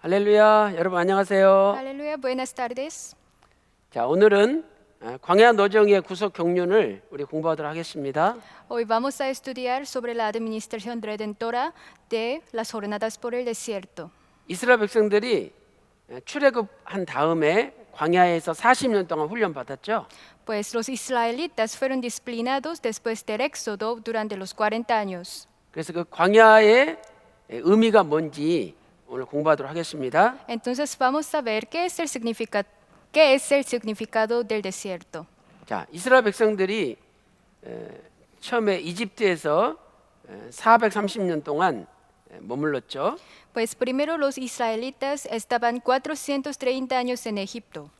할렐루야, 여러분 안녕하세요. Aleluya, buenas tardes. 자, 오늘은 광야 노정의 구속 경륜을 우리 공부하도록 하겠습니다. Hoy vamos a estudiar sobre la administración redentora de las jornadas por el desierto. 이스라엘 백성들이 출애굽한 다음에 광야에서 40년 동안 훈련 받았죠. Pues los israelitas fueron disciplinados después del éxodo durante los 40 años. 그래서 그 광야의 의미가 뭔지 오늘 공부하도록 하겠습니다. Entonces vamos a ver qué es el significado del desierto. 자, 이스라엘 백성들이 처음에 이집트에서 430년 동안 머물렀죠. Pues primero los israelitas estaban 430 años en Egipto.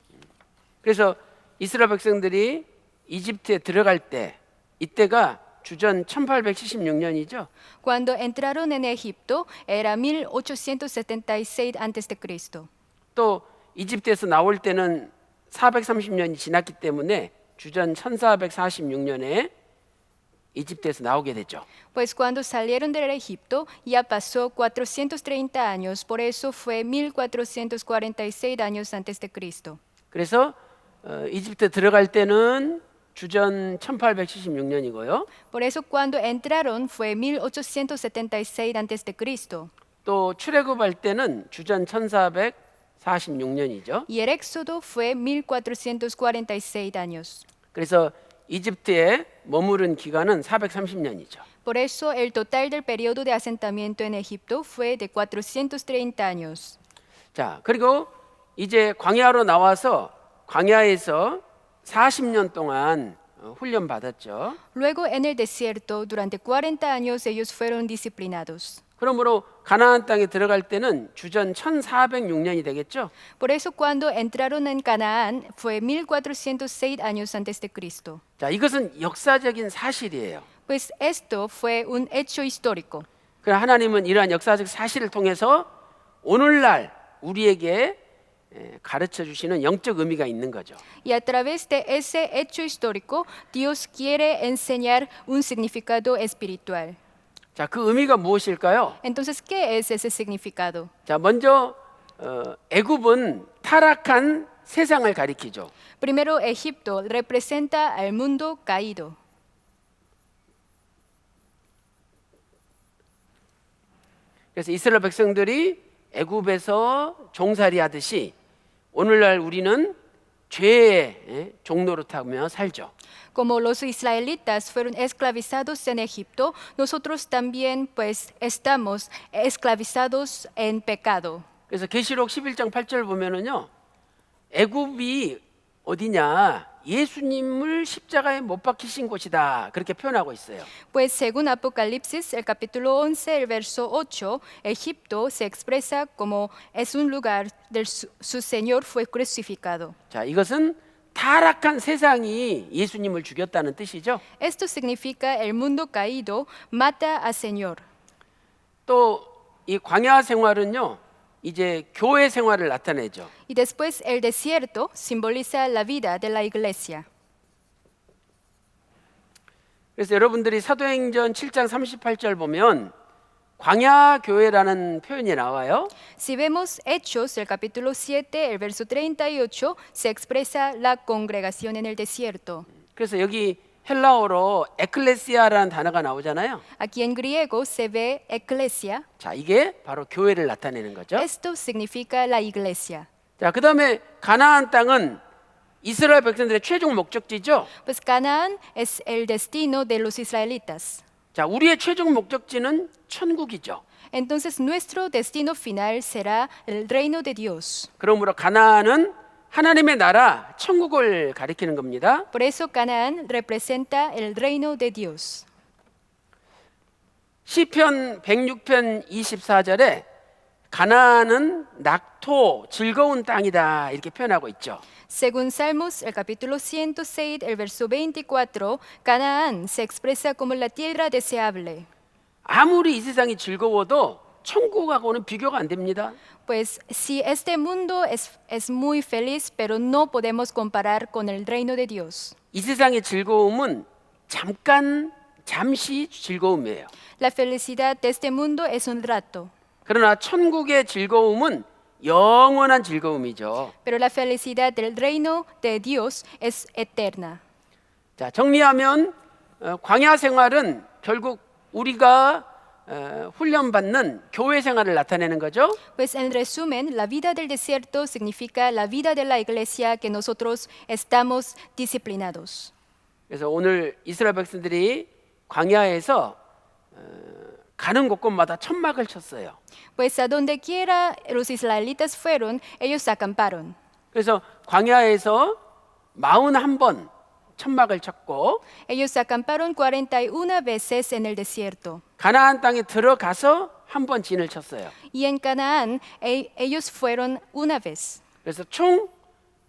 그래서 이스라엘 백성들이 이집트에 들어갈 때 이때가 주전 1876년이죠. Cuando entraron en Egipto era 1876 a.C. 또 이집트에서 나올 때는 430년이 지났기 때문에 주전 1446년에 이집트에서 나오게 되죠. Pues cuando salieron del Egipto ya pasó 430 años, por eso fue 1446 años antes de Cristo. 그래서 이집트 들어갈 때는 주전 1876년이고요. Por eso cuando entraron fue 1876 antes de Cristo. 또 출애굽할 때는 주전 1446년이죠. Y el éxodo fue 1446 años. 그래서 이집트에 머무른 기간은 430년이죠. Por eso el total del periodo de asentamiento en Egipto fue de 430 años. 자, 그리고 이제 광야로 나와서 광야에서 40년 동안 훈련 받았죠. Luego en el desierto, durante 40 años ellos fueron disciplinados. 그러므로 가나안 땅에 들어갈 때는 주전 1406년이 되겠죠. Por eso cuando entraron en Canaán fue 1406 años antes de Cristo. 자, 이것은 역사적인 사실이에요. Pues esto fue un hecho histórico. 그러나 하나님은 이러한 역사적 사실을 통해서 오늘날 우리에게 가르쳐 주시는 영적 의미가 있는 거죠. Y a través de ese hecho histórico, Dios quiere enseñar un significado espiritual. 자, 그 의미가 무엇일까요? Entonces, ¿qué es ese significado? 자, 먼저 애굽은 타락한 세상을 가리키죠. Primero, Egipto representa al mundo caído. 그래서 이스라엘 백성들이 애굽에서 종살이 하듯이 오늘날 우리는 죄의 종로로 타며 살죠. Como los israelitas fueron esclavizados en Egipto, nosotros también pues estamos esclavizados en pecado. 그래서 계시록 11장 8절 보면은요. 애굽이 어디냐? 예수님을 십자가에 못 박히신 곳이다. 그렇게 표현하고 있어요. Pues según Apocalipsis, el capítulo 11, el verso 8, Egipto se expresa como es un lugar del su Señor fue crucificado. 자, 이것은 타락한 세상이 예수님을 죽였다는 뜻이죠. Esto significa el mundo caído mata al Señor. 또 이 광야 생활은요. 이제 교회 생활을 나타내죠. Y después el desierto simboliza la vida de la iglesia. 그래서 여러분들이 사도행전 7장 38절 보면 광야 교회라는 표현이 나와요. Si vemos Hechos, el capítulo 7, el verso 38, se expresa la congregación en el desierto. 그래서 여기 헬라어로 에클레시아라는 단어가 나오잖아요. Aquí en griego se ve eclesia. 자, 이게 바로 교회를 나타내는 거죠. Esto significa la iglesia. 자, 그다음에 가나안 땅은 이스라엘 백성들의 최종 목적지죠. Pues Canaán es el destino de los israelitas. 자, 우리의 최종 목적지는 천국이죠. Entonces nuestro destino final será el reino de Dios. 그러므로 가나안은 하나님의 나라, 천국을 가리키는 겁니다. Por eso Canaán representa el reino de Dios. 시편 106편 24절에 가나안은 낙토, 즐거운 땅이다 이렇게 표현하고 있죠. Según Salmos, el capítulo 106, el verso 24, Canaán se expresa como la tierra deseable. 아무리 이 세상이 즐거워도 천국하고는 비교가 안 됩니다. Pues si este mundo es muy feliz, pero no podemos comparar con el reino de Dios. 이 세상의 즐거움은 잠시 즐거움이에요. La felicidad de este mundo es un rato. 그러나 천국의 즐거움은 영원한 즐거움이죠. Pero la felicidad del reino de Dios es eterna. 자, 정리하면 광야 생활은 결국 우리가 훈련받는 교회 생활을 나타내는 거죠. Pues en resumen, la vida del desierto significa la vida de la iglesia que nosotros estamos disciplinados. 그래서 오늘 이스라엘 백성들이 광야에서 가는 곳곳마다 천막을 쳤어요. Pues a donde quiera los israelitas fueron, ellos acamparon. 그래서 광야에서 41번 천막을 쳤고 Ellos acamparon 41 veces en el desierto. 가나안 땅에 들어가서 한 번 진을 쳤어요. Y en Canaán, ellos fueron una vez. 그래서 총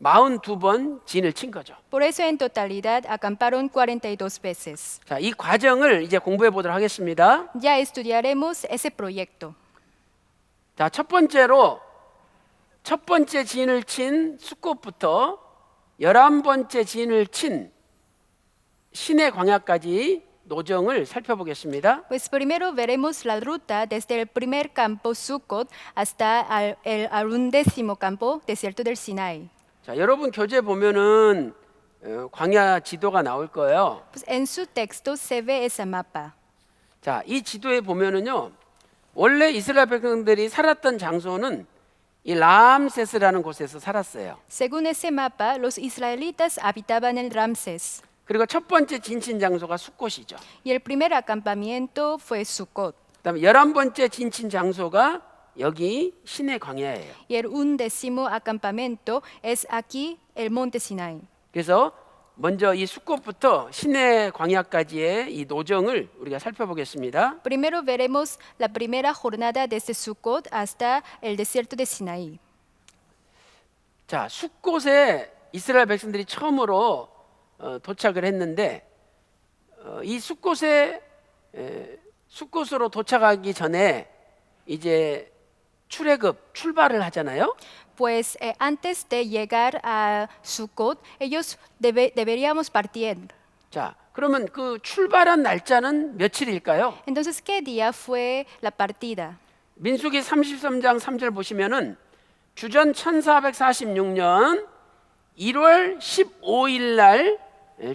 42번 진을 친 거죠. Por eso en totalidad acamparon 42 veces. 자, 이 과정을 이제 공부해 보도록 하겠습니다. Ya estudiaremos ese proyecto. 자, 첫 번째로 첫 번째 진을 친 숫꽃부터 11번째 진을 친 시내 광야까지 노정을 살펴보겠습니다. Pues primero veremos la ruta desde el primer campo Sucot hasta el 11º campo, desierto del Sinaí. 자, 여러분 교재 보면은 광야 지도가 나올 거예요. Pues en su texto se ve ese mapa. 자, 이 지도에 보면은요. 원래 이스라엘 백성들이 살았던 장소는 이 람세스라는 곳에서 살았어요. Según ese mapa, los israelitas habitaban en Ramsés 그리고 첫 번째 진친 장소가 숫꽃이죠. y el primer acampamiento fue Sucot 그다음에 11번째 진친 장소가 여기 시내 광야예요. y el 11º acampamento es aquí el monte Sinaí. 그래서 먼저 이 숫꽃부터 시내 광야까지의 이 노정을 우리가 살펴보겠습니다. Primero veremos la primera jornada desde Sucot hasta el desierto de Sinaí. 자, 숫꽃에 이스라엘 백성들이 처음으로 도착을 했는데 이 숫꽃에 숫꽃으로 도착하기 전에 이제 출발을 하잖아요. Pues antes de llegar a Sucot, ellos deberíamos partir. 자, 그러면 그 출발한 날짜는 며칠일까요? Entonces, ¿qué día fue la partida? 민수기 33장 3절 보시면은 주전 1446년 1월 15일 날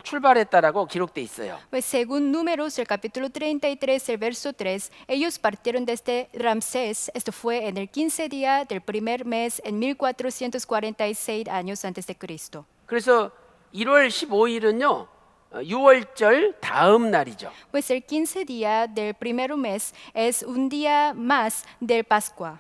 출발했다라고 기록돼 있어요. Pues según Números, el capítulo 33, el verso 3, ellos partieron desde Ramsés. Esto fue en el 15 día del primer mes en 1446 años antes de Cristo. 그래서 1월 15일은요. 6월절 다음 날이죠. Pues el 15 día del primer mes es un día más del Pascua.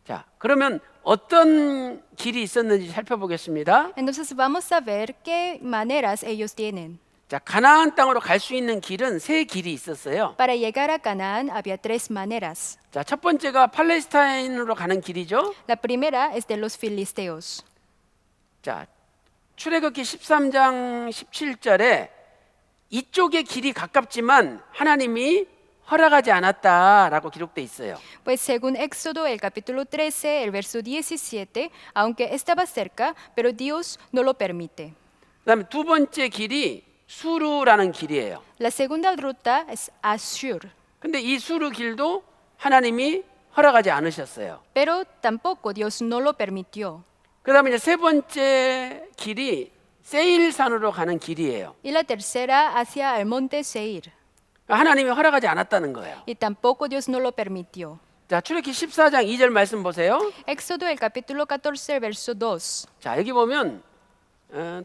자, 그러면 어떤 길이 있었는지 살펴보겠습니다. Entonces vamos a ver qué maneras ellos tienen. 자, 가나안 땅으로 갈 수 있는 길은 세 길이 있었어요. Para llegar a Canaán había 3 maneras. 자, 첫 번째가 팔레스타인으로 가는 길이죠. La primera es de los filisteos. 자, 출애굽기 13장 17절에 이쪽의 길이 가깝지만 하나님이 허락하지 않았다라고 기록돼 있어요. Pues según Éxodo, el capítulo 13, el verso 17, aunque estaba cerca, pero Dios no lo permite. 그다음에 두 번째 길이 수르라는 길이에요. La segunda ruta es Ashur, 근데 이 수르 길도 하나님이 허락하지 않으셨어요. pero tampoco Dios no lo permitió. 그다음에 이제 세 번째 길이 세일산으로 가는 길이에요. Y la tercera hacia el monte Seir, 하나님이 허락하지 않았다는 거예요. y tampoco Dios no lo permitió. 자, 출애굽기 14장 2절 말씀 보세요. Éxodo, el capítulo 14, el verso 2. 자, 여기 보면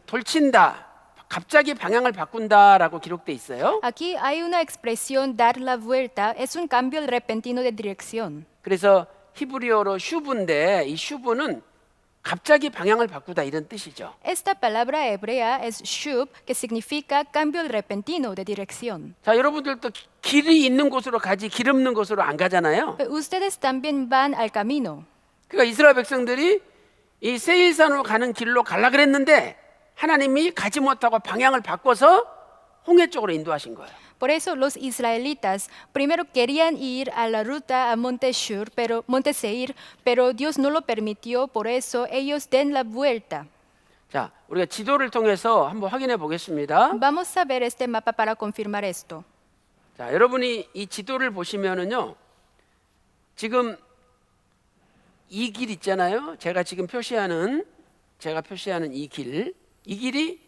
돌친다, 갑자기 방향을 바꾼다라고 기록돼 있어요. Aquí hay una expresión dar la vuelta, es un cambio repentino de dirección. 그래서 히브리어로 슈브인데 이 슈브는 갑자기 방향을 바꾸다 이런 뜻이죠. Esta palabra hebrea es shub, que significa cambio repentino de dirección. 자, 여러분들도 길이 있는 곳으로 가지 길 없는 곳으로 안 가잖아요. Pero ustedes también van al camino. 그러니까 이스라엘 백성들이 이 세일산으로 가는 길로 가려 그랬는데 하나님이 가지 못하고 방향을 바꿔서 홍해 쪽으로 인도하신 거예요. Por eso los israelitas primero querían ir a la ruta a Monte Seir, pero Dios no lo permitió, por eso ellos den la vuelta. 자, 우리가 지도를 통해서 한번 확인해 보겠습니다. Vamos a ver este mapa para confirmar esto. 자, 여러분이 이 지도를 보시면은요. 지금 이 길 있잖아요. 제가 표시하는 이 길이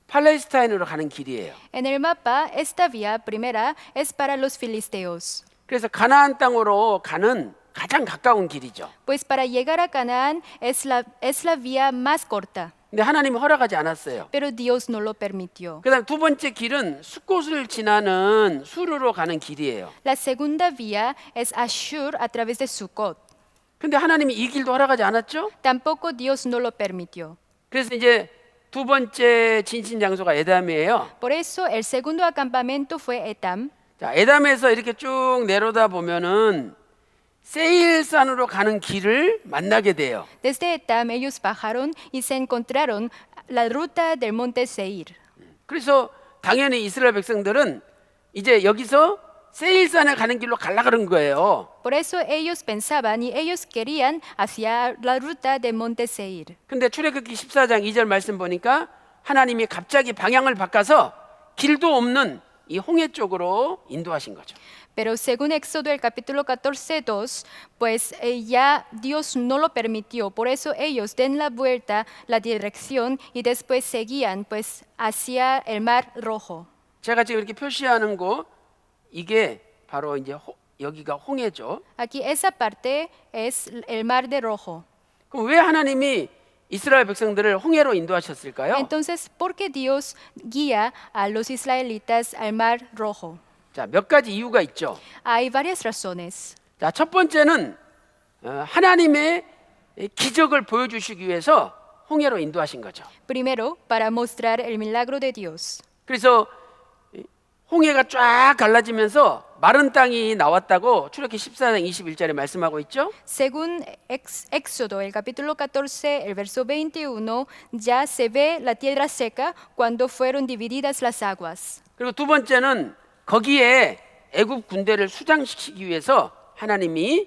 팔레스타인으로 가는 길이에요. En el mapa, esta vía primera es para los filisteos, 그래서 가나안 땅으로 가는 가장 가까운 길이죠. pues para llegar a Canaán es la vía más corta, 근데 하나님이 허락하지 않았어요. pero Dios no lo permitió. 그다음 두 번째 길은 숫곳을 지나는 수르로 가는 길이에요. La segunda vía es Ashur a través de Sucot. 근데 하나님이 이 길도 허락하지 않았죠? Tampoco Dios no lo permitió. 그래서 이제 두 번째 진신 장소가 에담이에요. Por eso el segundo acampamento fue Etam. 자, 에담에서 이렇게 쭉 내려다 보면은 세일산으로 가는 길을 만나게 돼요. Desde Etam ellos bajaron y se encontraron la ruta del monte Seir. 그래서 당연히 이스라엘 백성들은 이제 여기서 세일산에 가는 길로 갈라 그런 거예요. Por eso ellos pensaban y ellos querían hacia la ruta del monte Seir. 근데 출애굽기 14장 2절 말씀 보니까 하나님이 갑자기 방향을 바꿔서 길도 없는 이 홍해 쪽으로 인도하신 거죠. Pero según Éxodo el capítulo 14:2, pues ya Dios no lo permitió. Por eso ellos den la vuelta, la dirección y después seguían pues hacia el mar Rojo. 제가 지금 이렇게 표시하는 거 이게 바로 이제 여기가 홍해죠. Aquí esa parte es el mar de Rojo. 그럼 왜 하나님이 이스라엘 백성들을 홍해로 인도하셨을까요? Entonces, ¿por qué Dios guía a los israelitas al mar Rojo? 자, 몇 가지 이유가 있죠. Hay varias razones. 자, 첫 번째는 하나님의 기적을 보여주시기 위해서 홍해로 인도하신 거죠. Primero, para mostrar el milagro de Dios. 그래서 홍해가 쫙 갈라지면서 마른 땅이 나왔다고 출애굽기 14장 21절에 말씀하고 있죠. Según Éxodo, el capítulo 14, el verso 21, ya se ve la tierra seca cuando fueron divididas las aguas. 그리고 두 번째는 거기에 애굽 군대를 수장시키기 위해서 하나님이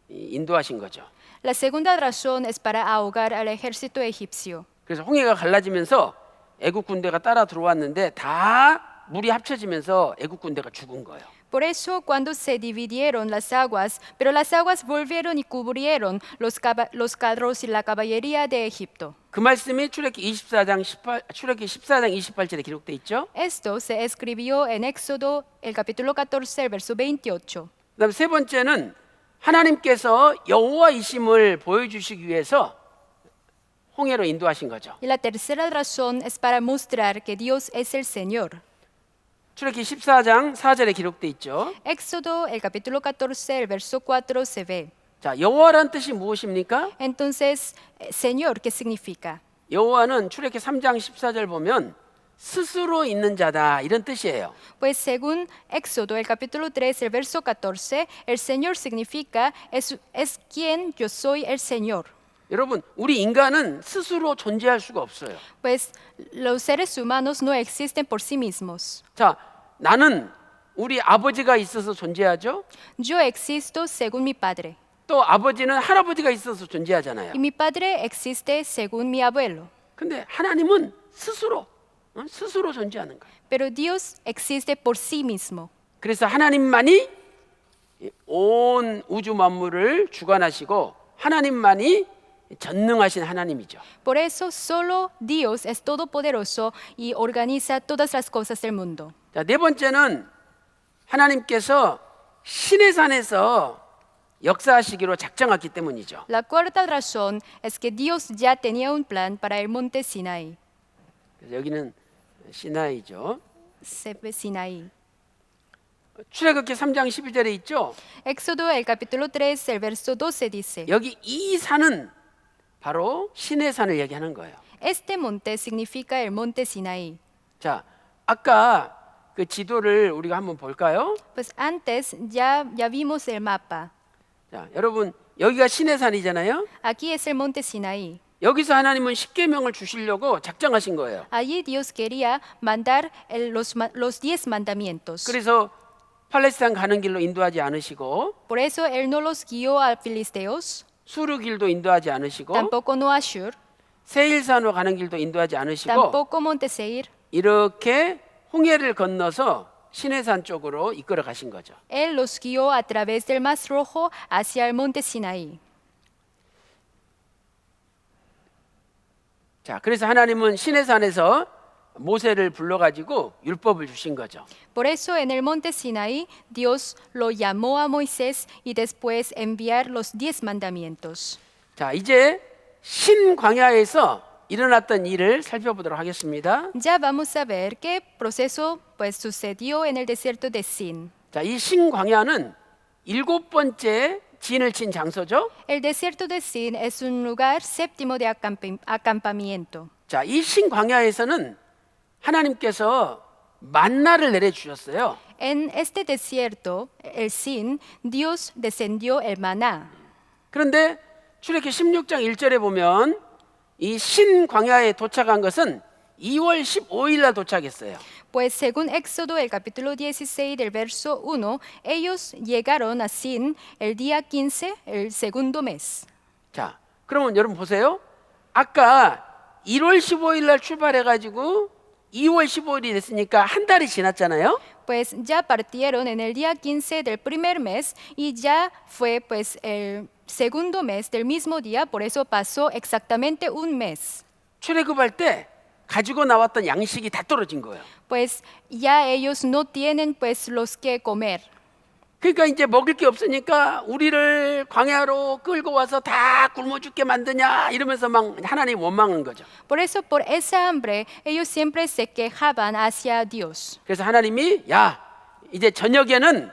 인도하신 거죠. La segunda razón es para ahogar al ejército egipcio. 그래서 홍해가 갈라지면서 애굽 군대가 따라 들어왔는데 다 물이 합쳐지면서 애굽 군대가 죽은 거예요. Por eso, cuando se dividieron las aguas, pero las aguas volvieron y cubrieron los carros y la caballería de Egipto. 그 말씀이 출애굽기 14장 28절에 기록돼 있죠. Esto se escribió en Éxodo, el capítulo 14, el verso 28. 그다음 세 번째는 하나님께서 여호와이심을 보여주시기 위해서 홍해로 인도하신 거죠. Y la tercera razón es para mostrar que Dios es el Señor. 출애굽기 14장 4절에 기록돼 있죠. Éxodo, el capítulo 14, el verso 4 se ve. 자, 여호와란 뜻이 무엇입니까? Entonces, Señor, ¿qué significa? 여호와는 출애굽기 3장 14절 보면 스스로 있는 자다 이런 뜻이에요. Pues según Éxodo, el capítulo 3, el verso 14, el Señor significa es quien yo soy el Señor. 여러분, 우리 인간은 스스로 존재할 수가 없어요. Pues los seres humanos no existen por sí mismos. 자, 나는 우리 아버지가 있어서 존재하죠. Yo existo según mi padre. 또 아버지는 할아버지가 있어서 존재하잖아요. Y mi padre existe según mi abuelo. 근데 하나님은 스스로 존재하는 거예요. Pero Dios existe por sí mismo. 그래서 하나님만이 온 우주 만물을 주관하시고 하나님만이 전능하신 하나님이죠. Por eso solo Dios es todopoderoso y organiza todas las cosas del mundo. 자, 네 번째는 하나님께서 신의 산에서 역사하시기로 작정했기 때문이죠. La cuarta razón es que Dios ya tenía un plan para el monte Sinaí. 그래서 여기는 시나이죠. Sinaí. 출애굽기 3장 12절에 있죠. Éxodo, el capítulo 3, el verso 12 dice, 여기 이 산은 바로 신의 산을 얘기하는 거예요. este monte significa el monte Sinaí. 자, 아까 그 지도를 우리가 한번 볼까요? Pues antes ya vimos el mapa. 자, 여러분 여기가 신의 산이잖아요. Aquí es el monte Sinaí. 여기서 하나님은 십계명을 주시려고 작정하신 거예요. Allí Dios quería mandar los 10 mandamientos. 그래서 팔레스타인 가는 길로 인도하지 않으시고 Por eso Él no los guió a filisteos, 수르 길도 인도하지 않으시고 tampoco no a Ashur, 세일산으로 가는 길도 인도하지 않으시고 tampoco monte Seir. 이렇게 홍해를 건너서 시내산 쪽으로 이끌어 가신 거죠. Él los guió a través del mar Rojo hacia el monte Sinaí. 자, 그래서 하나님은 시내산에서 모세를 불러가지고 율법을 주신 거죠. Por eso en el monte Sinaí Dios lo llamó a Moisés y después enviar los 10 mandamientos. 자, 이제 신광야에서 일어났던 일을 살펴보도록 하겠습니다. Ya vamos a ver qué proceso pues sucedió en el desierto de Sin. 자, 이 신광야는 7번째 진을 친 장소죠. El desierto de Sin es un lugar séptimo de acampamiento. 자, 이 신광야에서는 하나님께서 만나를 내려 주셨어요. En este desierto, el Sin, Dios descendió el maná. 그런데 출애굽기 16장 1절에 보면 이 신광야에 도착한 것은 2월 15일 날 도착했어요. Pues según Éxodo, el capítulo 16 del verso 1, ellos llegaron a Sin el día 15, el segundo mes. 자, 그러면 여러분 보세요. 아까 1월 15일 날 출발해 가지고 2월 15일이 됐으니까 한 달이 지났잖아요. Pues ya partieron en el día 15 del primer mes y ya fue pues el segundo mes del mismo día, por eso pasó exactamente un mes. 출애굽할 때 가지고 나왔던 양식이 다 떨어진 거예요. Pues ya ellos no tienen pues los que comer. 그러니까 이제 먹을 게 없으니까 우리를 광야로 끌고 와서 다 굶어 죽게 만드냐 이러면서 막 하나님 원망한 거죠. Por eso, por esa hambre, ellos siempre se quejaban hacia Dios. 그래서 하나님이 야 이제 저녁에는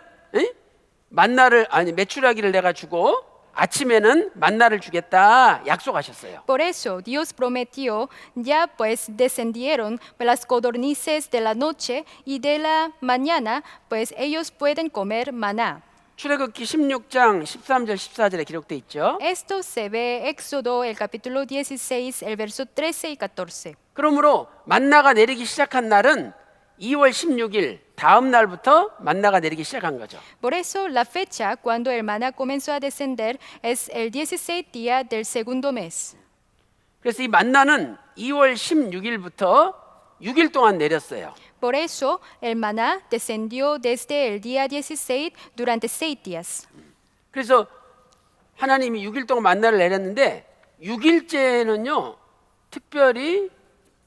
만나를 아니 메추라기를 내가 주고 아침에는 만나를 주겠다 약속하셨어요. Por eso Dios prometió, ya pues descendieron las codornices de la noche y de la mañana, pues ellos pueden comer maná. 출애굽기 16장 13절 14절에 기록돼 있죠. Esto se ve Éxodo, el capítulo 16, el verso 13 y 14. 그러므로 만나가 내리기 시작한 날은 2월 16일 다음 날부터 만나가 내리기 시작한 거죠. Por eso la fecha cuando el maná comenzó a descender es el 16 día del segundo mes. 그래서 이 만나는 2월 16일부터 6일 동안 내렸어요. Por eso el maná descendió desde el día 16 durante 6 días. 그래서 하나님이 6일 동안 만나를 내렸는데 6일째는요 특별히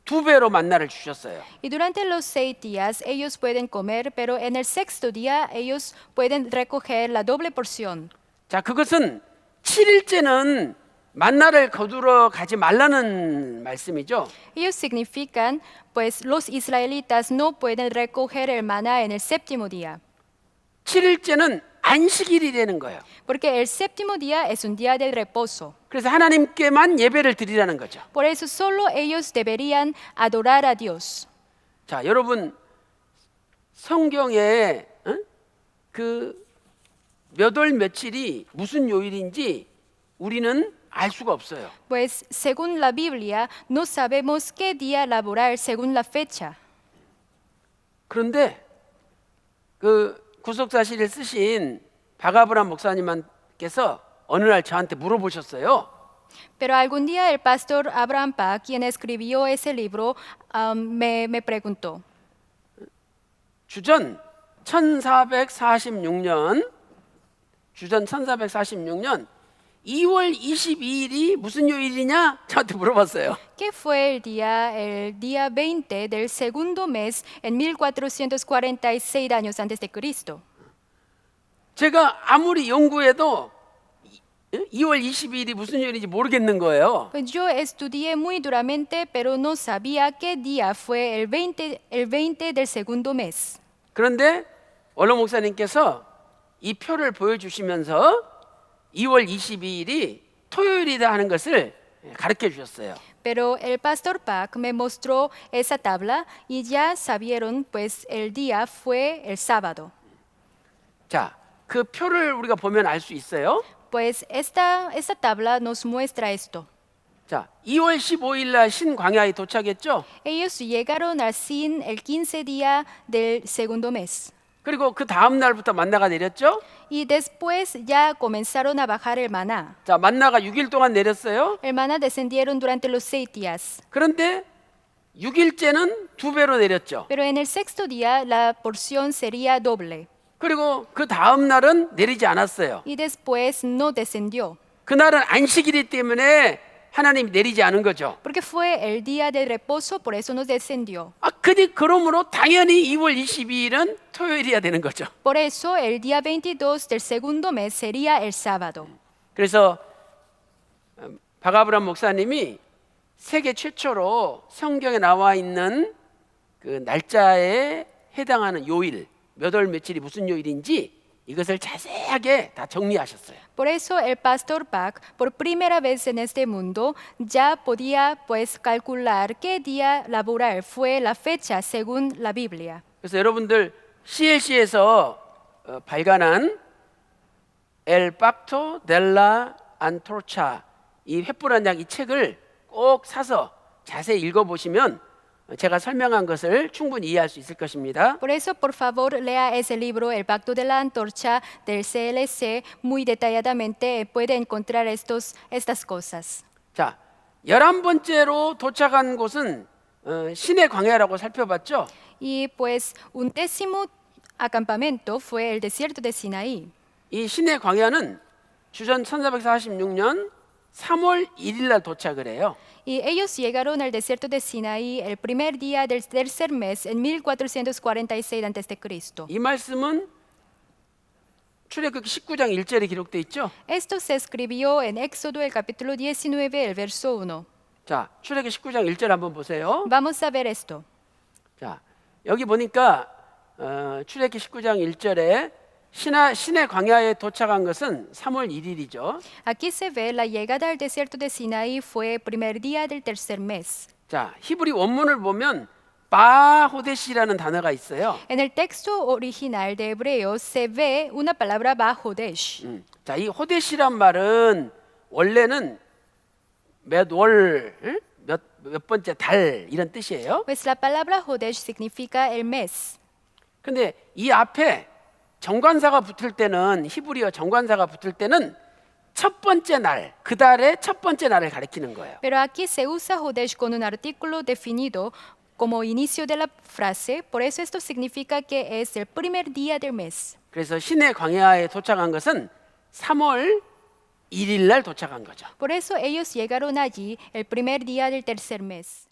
2배로 만나를 주셨어요. Y durante los 6 días ellos pueden comer, pero en el sexto día ellos pueden recoger la doble porción. 자, 그것은 7일째는 만나를 거두러 가지 말라는 말씀이죠. Ellos significan, pues los israelitas no pueden recoger el maná en el séptimo día, 7일째는 안식일이 되는 거예요. porque el séptimo día es un día de reposo. 그래서 하나님께만 예배를 드리라는 거죠. Por eso solo ellos deberían adorar a Dios. 자, 여러분 성경에 그 몇 월 며칠이 무슨 요일인지 우리는 알 수가 없어요. Pues según la Biblia no sabemos qué día laborar según la fecha. 그런데 그 구속사실을 쓰신 박아브람 목사님께서 어느 날 저한테 물어보셨어요. Pero algún día el pastor Abraham Pa, quien escribió ese libro, me preguntó, 주전 1446년 2월 22일이 무슨 요일이냐? 저한테 물어봤어요. ¿qué fue el día 20 del segundo mes en 1446 años antes de Cristo? 제가 아무리 연구해도 2월 22일이 무슨 요일인지 모르겠는 거예요. Pues yo estudié muy duramente, pero no sabía qué día fue el 20 del segundo mes. 그런데 원로 목사님께서 이 표를 보여주시면서 2월 22일이 토요일이다 하는 것을 가르쳐 주셨어요. Pero el pastor Pac me mostró esa tabla y ya sabieron, pues el día fue el sábado. 자, 그 표를 우리가 보면 알 수 있어요. Pues esta tabla nos muestra esto. 자, 2월 15일 날 신광야에 도착했죠. Ellos llegaron al Sin el 15 día del segundo mes. 그리고 그 다음 날부터 만나가 내렸죠. Y después ya comenzaron a bajar el maná. 자, 만나가 6일 동안 내렸어요. El maná descendieron durante los 6 días. 그런데 6일째는 2배로 내렸죠. Pero en el sexto día la porción sería doble. 그리고 그 다음 날은 내리지 않았어요. Y después no descendió. 그날은 안식일이기 때문에 하나님이 내리지 않은 거죠. Porque fue el día de reposo, por eso nos descendió. 그러므로 당연히 2월 22일은 토요일이어야 되는 거죠. Por eso el día 22 del segundo mes sería el sábado. 그래서 박아브람 목사님이 세계 최초로 성경에 나와 있는 그 날짜에 해당하는 요일, 몇 월 며칠이 무슨 요일인지 이것을 자세하게 다 정리하셨어요. Por eso el pastor Bach, por primera vez en este mundo, ya podía pues calcular qué día laboral fue la fecha según la Biblia. 그래서 여러분들 CLC에서 발간한 El Pacto de la Antorcha 이 횃불한 양 이 책을 꼭 사서 자세히 읽어보시면 제가 설명한 것을 충분히 이해할 수 있을 것입니다. Por eso, por favor, lea ese libro, El Pacto de la Antorcha del CLC, muy detalladamente puede encontrar estas cosas. 자, 11번째로 도착한 곳은 신의 광야라고 살펴봤죠. Y pues un décimo acampamento fue el desierto de Sinaí. 이 신의 광야는 주전 1446년 3월 1일 날 도착을 해요. Y ellos llegaron al desierto de Sinaí el primer día del tercer mes en 1446 a.C. 이 말씀은 출애굽기 19장 1절에 기록돼 있죠. Esto se escribió en Éxodo el capítulo 19, el verso 1. 자, 출애굽기 19장 1절 한번 보세요. Vamos a ver esto. 자, 여기 보니까 출애굽기 19장 1절에 신의 광야에 도착한 것은 3월 1일이죠. Aquí se ve la llegada al desierto de Sinaí fue el primer día del tercer mes. 자, 히브리 원문을 보면 바호데시라는 단어가 있어요. En el texto original de Hebreo se ve una palabra Bahodesh. 자, 이 호데시란 말은 원래는 몇 월, 몇 번째 달 이런 뜻이에요. Pues la palabra Hodesh significa el mes. 근데 이 앞에 정관사가 붙을 때는 히브리어 정관사가 붙을 때는 첫 번째 날, 그 달의 첫 번째 날을 가리키는 거예요. Pero aquí se usa Hodesh con un artículo definido como inicio de la frase, por eso esto significa que es el primer día del mes. 그래서 신의 광야에 도착한 것은 3월 1일 날 도착한 거죠. Por eso ellos llegaron allí el primer día del tercer mes.